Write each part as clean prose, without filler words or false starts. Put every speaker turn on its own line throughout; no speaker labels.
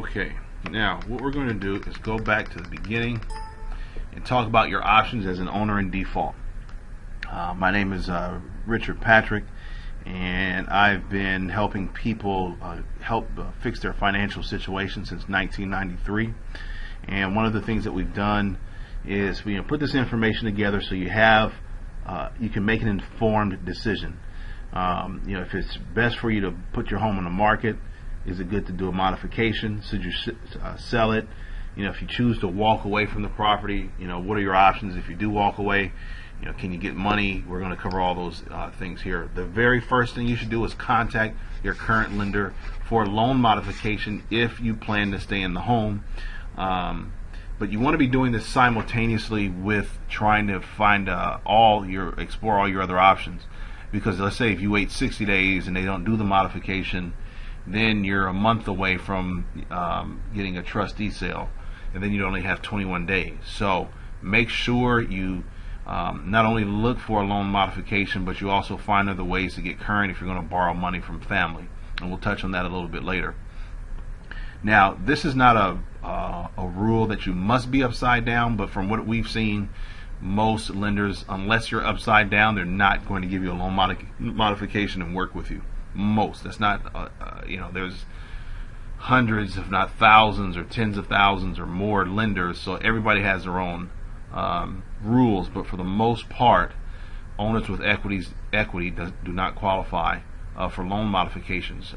Okay, now what we're going to do is go back to the beginning and talk about your options as an owner in default. My name is Richard Patrick, and I've been helping people fix their financial situation since 1993. And one of the things that we've done is we put this information together so you can make an informed decision. If it's best for you to put your home on the market, is it good to do a modification? Should you sell it? If you choose to walk away from the property, what are your options if you do walk away? Can you get money? We're going to cover all those things here. The very first thing you should do is contact your current lender for a loan modification if you plan to stay in the home. But you want to be doing this simultaneously with trying to find explore all your other options. Because let's say if you wait 60 days and they don't do the modification, then you're a month away from getting a trustee sale, and then you only have 21 days. So make sure you not only look for a loan modification, but you also find other ways to get current if you're going to borrow money from family, and we'll touch on that a little bit later. Now, this is not a rule that you must be upside down, but from what we've seen, most lenders, unless you're upside down, they're not going to give you a loan modification and work with you. Most. That's not, there's hundreds, if not thousands, or tens of thousands or more lenders, so everybody has their own rules, but for the most part, owners with equity do not qualify for loan modifications.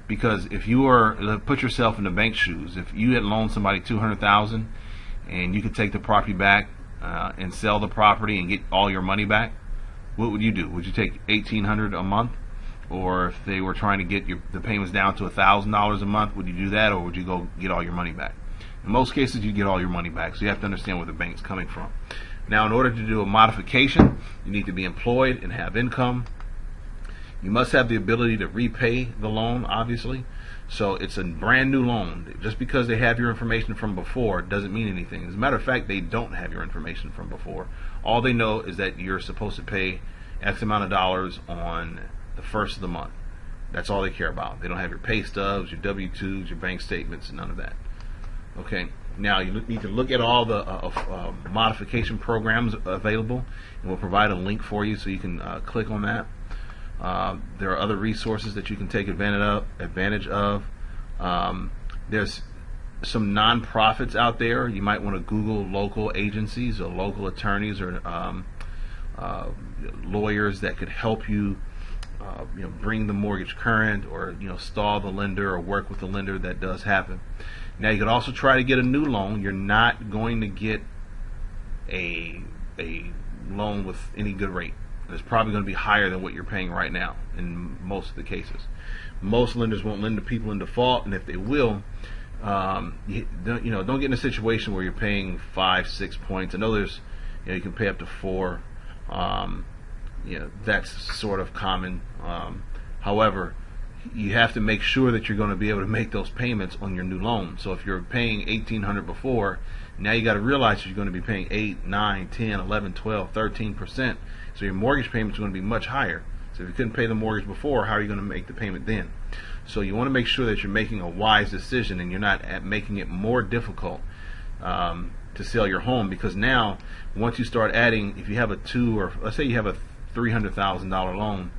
Because if you put yourself in the bank's shoes, if you had loaned somebody $200,000 and you could take the property back and sell the property and get all your money back, what would you do? Would you take $1,800 a month? Or if they were trying to get the payments down to $1,000 a month, would you do that, or would you go get all your money back? In most cases, you get all your money back, so you have to understand where the bank's coming from. Now, in order to do a modification, you need to be employed and have income. You must have the ability to repay the loan, obviously. So it's a brand new loan. Just because they have your information from before doesn't mean anything. As a matter of fact, they don't have your information from before. All they know is that you're supposed to pay X amount of dollars on the first of the month. That's all they care about. They don't have your pay stubs, your W-2s, your bank statements, none of that. Okay. Now you need to look at all the modification programs available, and we'll provide a link for you so you can click on that. There are other resources that you can take advantage of. There's some non-profits out there. You might want to Google local agencies or local attorneys or lawyers that could help you bring the mortgage current, or stall the lender, or work with the lender. That does happen. Now you could also try to get a new loan. You're not going to get a loan with any good rate. It's probably going to be higher than what you're paying right now in most of the cases. Most lenders won't lend to people in default, and if they will, don't get in a situation where you're paying 5-6 points. I know there's you can pay up to 4. That's sort of common. However, you have to make sure that you're going to be able to make those payments on your new loan. So if you're paying $1,800 before, now you got to realize that you're going to be paying 8, 9, 10, 11, 12, 13%. So your mortgage payments are going to be much higher. So if you couldn't pay the mortgage before, how are you going to make the payment then? So you want to make sure that you're making a wise decision and you're not making it more difficult to sell your home, because now once you start adding, if you have let's say you have a $300,000 loan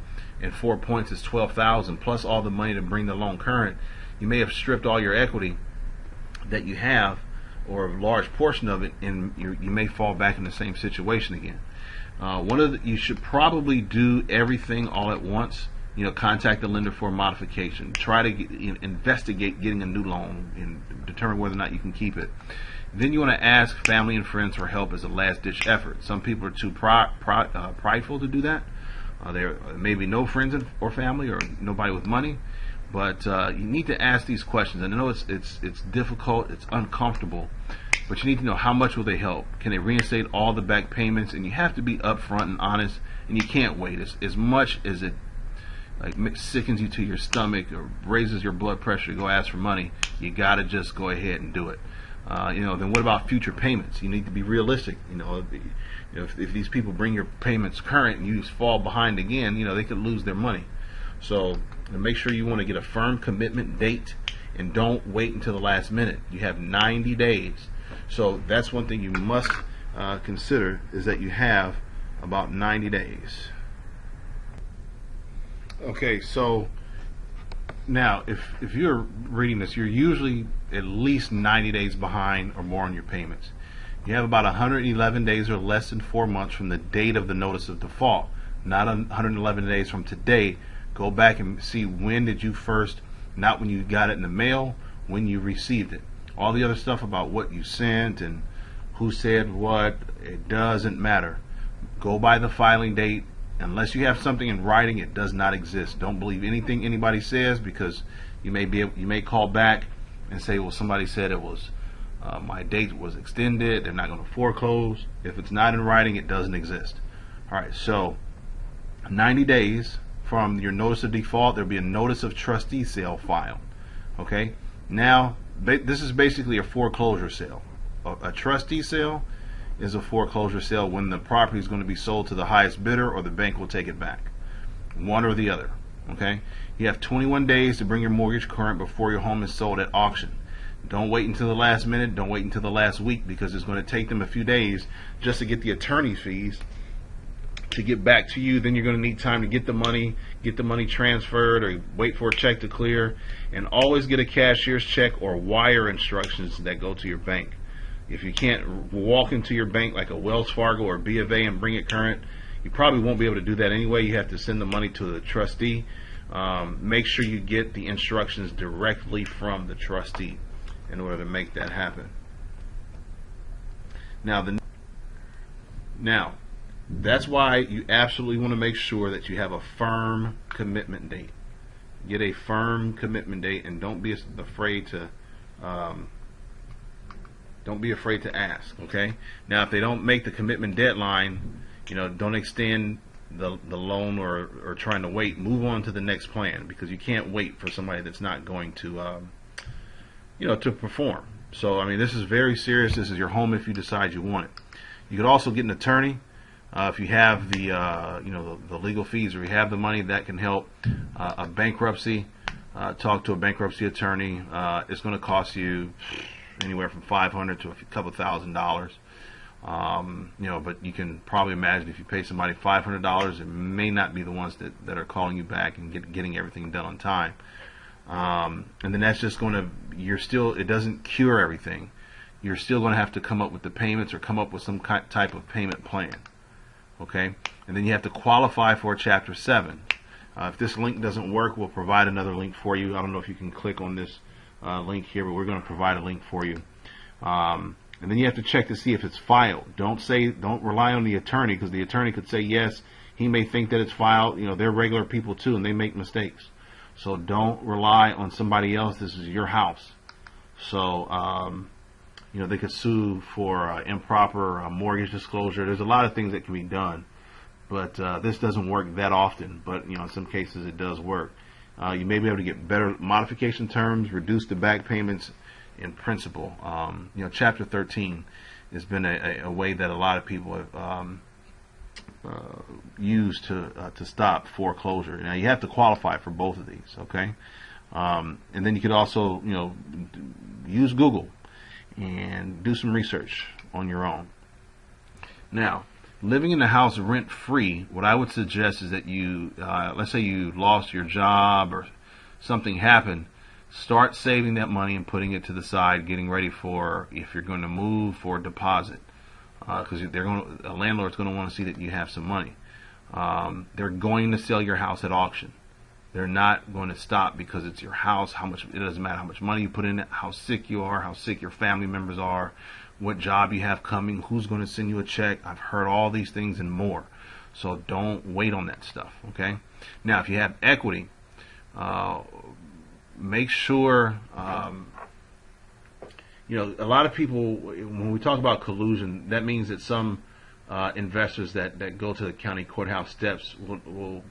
and 4 points is $12,000 plus all the money to bring the loan current, you may have stripped all your equity that you have, or a large portion of it, and you may fall back in the same situation again. You should probably do everything all at once. Contact the lender for a modification. Try to investigate getting a new loan and determine whether or not you can keep it. Then you want to ask family and friends for help as a last-ditch effort. Some people are too prideful to do that. There may be no friends or family, or nobody with money, but you need to ask these questions. And I know it's difficult, it's uncomfortable, but you need to know, how much will they help? Can they reinstate all the back payments? And you have to be upfront and honest, and you can't wait. As much as it sickens you to your stomach or raises your blood pressure to go ask for money, you got to just go ahead and do it. Then what about future payments? You need to be realistic. If these people bring your payments current and you just fall behind again, they could lose their money. So make sure you want to get a firm commitment date and don't wait until the last minute. You have 90 days. So that's one thing you must consider, is that you have about 90 days. Okay, so now if you're reading this, you're usually at least 90 days behind or more on your payments. You have about 111 days or less than 4 months from the date of the notice of default. Not 111 days from today. Go back and see, when did you first, not when you got it in the mail, when you received it. All the other stuff about what you sent and who said what, it doesn't matter. Go by the filing date. Unless you have something in writing, it does not exist. Don't believe anything anybody says, because you may call back and say, well, somebody said it was my date was extended, they're not going to foreclose. If it's not in writing, it doesn't exist. All right, so 90 days from your notice of default, there'll be a notice of trustee sale filed. Okay, now this is basically a foreclosure sale. A trustee sale is a foreclosure sale when the property is going to be sold to the highest bidder, or the bank will take it back. One or the other. Okay, you have 21 days to bring your mortgage current before your home is sold at auction. Don't wait until the last minute. Don't wait until the last week, because it's going to take them a few days just to get the attorney fees to get back to you. Then you're going to need time to get the money transferred, or wait for a check to clear. And always get a cashier's check or wire instructions that go to your bank. If you can't walk into your bank like a Wells Fargo or B of A and bring it current, you probably won't be able to do that anyway. You have to send the money to the trustee. Make sure you get the instructions directly from the trustee in order to make that happen. Now, that's why you absolutely want to make sure that you have a firm commitment date. Get a firm commitment date, and don't be afraid to ask. Okay. Now, if they don't make the commitment deadline, don't extend the loan or trying to wait. Move on to the next plan, because you can't wait for somebody that's not going to to perform. So, I mean, this is very serious. This is your home if you decide you want it. You could also get an attorney if you have the the legal fees, or you have the money that can help. A bankruptcy, talk to a bankruptcy attorney. It's going to cost you anywhere from $500 to a couple $1,000. But you can probably imagine, if you pay somebody $500, it may not be the ones that are calling you back and getting everything done on time. And then that's just going to, it doesn't cure everything. You're still going to have to come up with the payments, or come up with some type of payment plan. Okay? And then you have to qualify for Chapter 7. If this link doesn't work, we'll provide another link for you. I don't know if you can click on this link here, but we're going to provide a link for you. And then you have to check to see if it's filed. Don't rely on the attorney, because the attorney could say yes. He may think that it's filed. They're regular people too, and they make mistakes. So don't rely on somebody else. This is your house. So, they could sue for improper mortgage disclosure. There's a lot of things that can be done, but this doesn't work that often. But, in some cases it does work. You may be able to get better modification terms, reduce the back payments in principle. Chapter 13 has been a way that a lot of people have used to stop foreclosure. Now, you have to qualify for both of these, okay? And then you could also, use Google and do some research on your own. Now, living in the house rent-free, what I would suggest is that you, let's say you lost your job or something happened, start saving that money and putting it to the side, getting ready for, if you're going to move, for a deposit. Because a landlord's going to want to see that you have some money. They're going to sell your house at auction. They're not going to stop because it's your house. It doesn't matter how much money you put in it, how sick you are, how sick your family members are, what job you have coming, who's going to send you a check. I've heard all these things and more. So don't wait on that stuff, okay? Now, if you have equity, make sure, a lot of people, when we talk about collusion, that means that some investors that go to the county courthouse steps will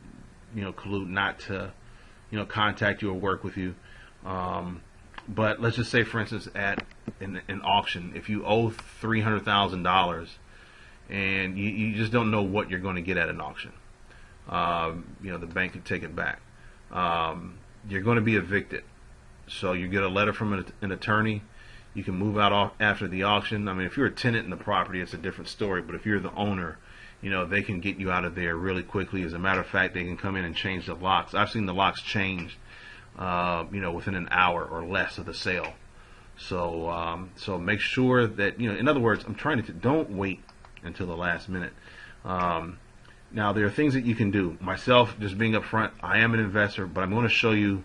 collude not to, contact you or work with you. But let's just say, for instance, at an auction, if you owe $300,000 and you just don't know what you're going to get at an auction, the bank could take it back. You're going to be evicted. So you get a letter from an attorney. You can move out after the auction. I mean, if you're a tenant in the property, it's a different story. But if you're the owner, they can get you out of there really quickly. As a matter of fact, they can come in and change the locks. I've seen the locks changed, within an hour or less of the sale. So make sure that, in other words, I'm trying to don't wait until the last minute. Now, there are things that you can do. Myself, just being upfront, I am an investor, but I'm going to show you,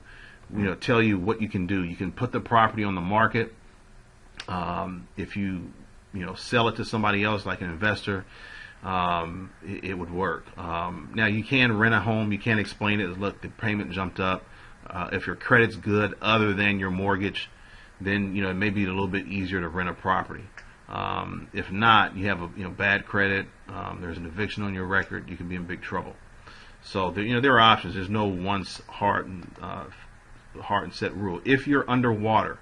tell you what you can do. You can put the property on the market. If you, sell it to somebody else like an investor, it would work. Now, you can rent a home. You can't explain it. Look, the payment jumped up. If your credit's good, other than your mortgage, then it may be a little bit easier to rent a property. If not, you have a bad credit. There's an eviction on your record. You can be in big trouble. So there are options. There's no one hard and set rule. If you're underwater,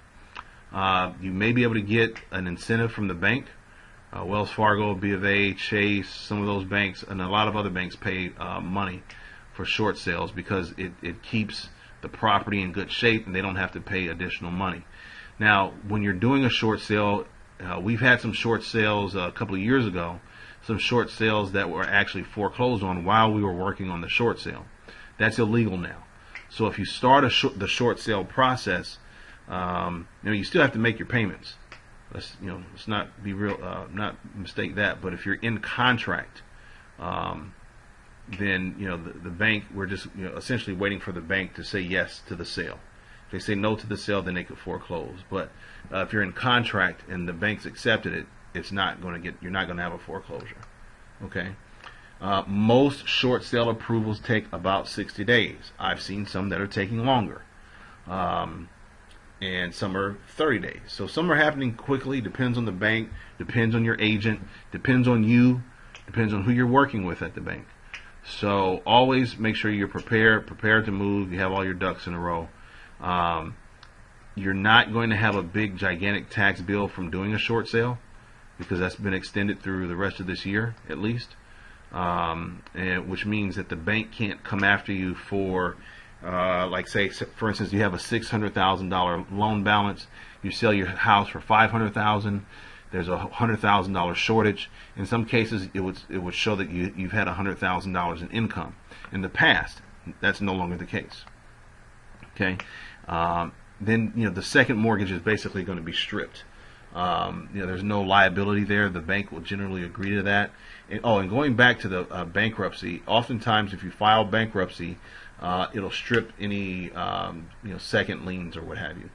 you may be able to get an incentive from the bank. Wells Fargo, B of A, Chase, some of those banks, and a lot of other banks pay money for short sales because it keeps the property in good shape and they don't have to pay additional money. Now, when you're doing a short sale, we've had some short sales a couple of years ago, some short sales that were actually foreclosed on while we were working on the short sale. That's illegal now. So if you start the short sale process, you still have to make your payments. Let's not be real, not mistake that. But if you're in contract, then the bank, we're just essentially waiting for the bank to say yes to the sale. If they say no to the sale, then they could foreclose. But if you're in contract and the bank's accepted it, you're not going to have a foreclosure. Okay. Most short sale approvals take about 60 days. I've seen some that are taking longer. And some are 30 days. So some are happening quickly, depends on the bank, depends on your agent, depends on you, depends on who you're working with at the bank. So always make sure you're prepared to move, you have all your ducks in a row. You're not going to have a big, gigantic tax bill from doing a short sale because that's been extended through the rest of this year at least, which means that the bank can't come after you for like say, for instance, you have a $600,000 loan balance. You sell your house for $500,000. There's a $100,000 shortage. In some cases, it would show that you've had $100,000 in income. In the past, that's no longer the case. Okay. Then the second mortgage is basically going to be stripped. There's no liability there. The bank will generally agree to that. And going back to the bankruptcy, oftentimes if you file bankruptcy, it'll strip any second liens or what have you.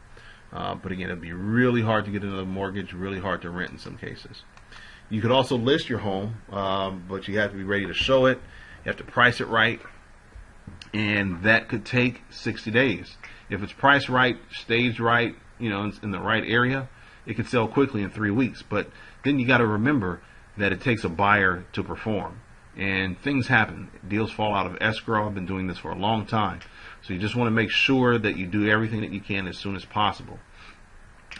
But again, it'll be really hard to get another mortgage, really hard to rent in some cases. You could also list your home, but you have to be ready to show it. You have to price it right, and that could take 60 days. If it's priced right, staged right, in the right area, it could sell quickly in 3 weeks. But then you got to remember that it takes a buyer to perform. And things happen. Deals fall out of escrow. I've been doing this for a long time. So you just want to make sure that you do everything that you can as soon as possible.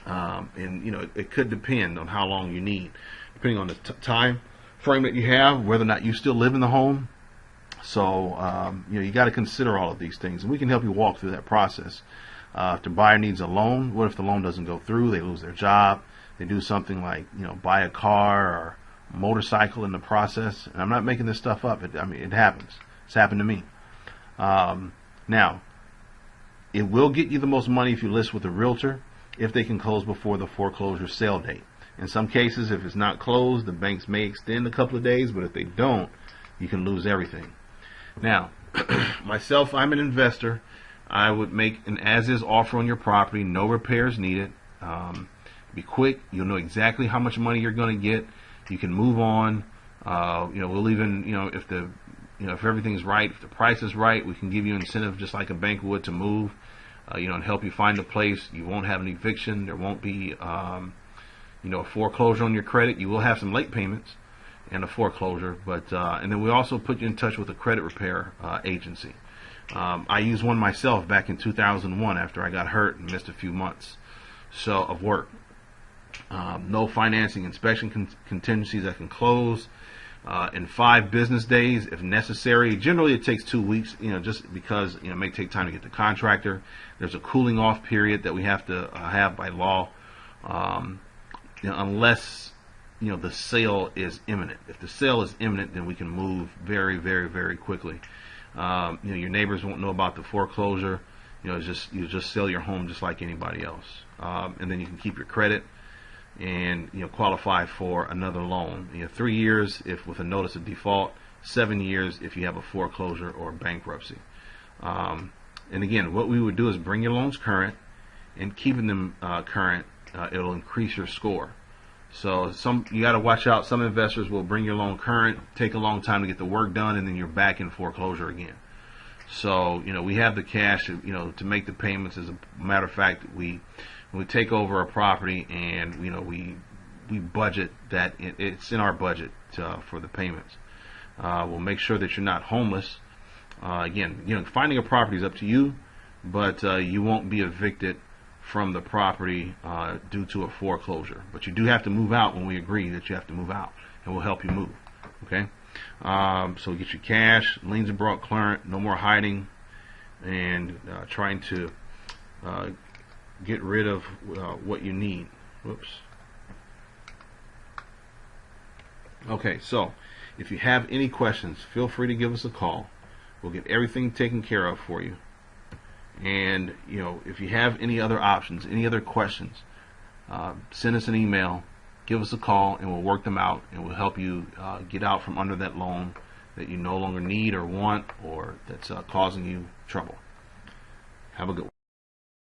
It could depend on how long you need, depending on the time frame that you have, whether or not you still live in the home. So, you got to consider all of these things. And we can help you walk through that process. If the buyer needs a loan, what if the loan doesn't go through? They lose their job. They do something like, buy a car or motorcycle in the process. And I'm not making this stuff up. It happens. It's happened to me. Now, it will get you the most money if you list with a realtor if they can close before the foreclosure sale date. In some cases, if it's not closed, the banks may extend a couple of days, but if they don't, you can lose everything. Now, myself, I'm an investor. I would make an as-is offer on your property, no repairs needed. Be quick. You'll know exactly how much money you're going to get. You can move on. We'll even, if everything's right, if the price is right, we can give you incentive just like a bank would to move, and help you find a place. You won't have an eviction. There won't be, a foreclosure on your credit. You will have some late payments and a foreclosure, but and then we also put you in touch with a credit repair agency. I used one myself back in 2001 after I got hurt and missed a few months of work. No financing inspection contingencies that can close. in 5 business days if necessary. Generally, it takes 2 weeks, just because it may take time to get the contractor. There's a cooling off period that we have to have by law, unless the sale is imminent. If the sale is imminent, then we can move very, very, very quickly. Your neighbors won't know about the foreclosure. You just sell your home just like anybody else, and then you can keep your credit and qualify for another loan. 3 years if with a notice of default, 7 years if you have a foreclosure or bankruptcy. And again, what we would do is bring your loans current, and keeping them current, it'll increase your score. So you got to watch out. Some investors will bring your loan current, take a long time to get the work done, and then you're back in foreclosure again. So we have the cash to make the payments. As a matter of fact, when we take over a property, and we budget that, it's in our budget for the payments. We'll make sure that you're not homeless. Again, finding a property is up to you, but you won't be evicted from the property due to a foreclosure. But you do have to move out when we agree that you have to move out, and we'll help you move. Okay? So get your cash, liens are brought current, no more hiding, and trying to get rid of what you need. Whoops. Okay, so if you have any questions, feel free to give us a call. We'll get everything taken care of for you. And if you have any other options, any other questions, send us an email, give us a call, and we'll work them out, and we'll help you get out from under that loan that you no longer need or want, or that's causing you trouble. Have a good one.